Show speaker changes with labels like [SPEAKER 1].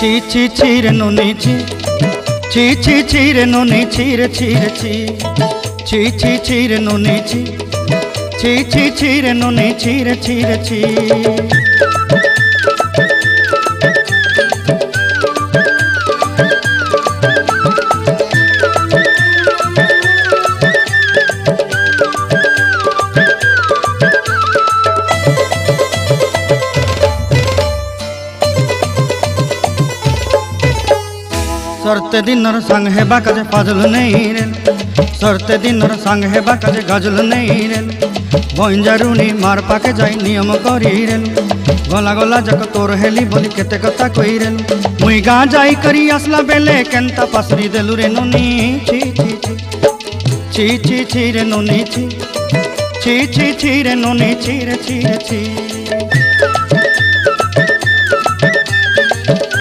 [SPEAKER 1] ছি ছি ছি রে নুনি ছি ছি ছি ছি রে নুনি ছি রে ছি রে ছি ছি ছি ছি রে নুনি ছি ছি ছি ছি রে নুনি ছি রে ছি রে ছি। सरते दिनर संग हेबा काजे फाजल नहीं रेल सरते दिनर संग हेबा काजे गजल नहीं रेल बंजारुनी मार पाके जाई नियम करी रेल गला गला जक तोर हेली बोली केते कथा कई रेल मुई गा जाई करी आसला बेले केंता पासरी देलु रे नुनी छी छी छी छी छी रे नुनी छी छी छी छी रे नुनी छी रे छी रे छी।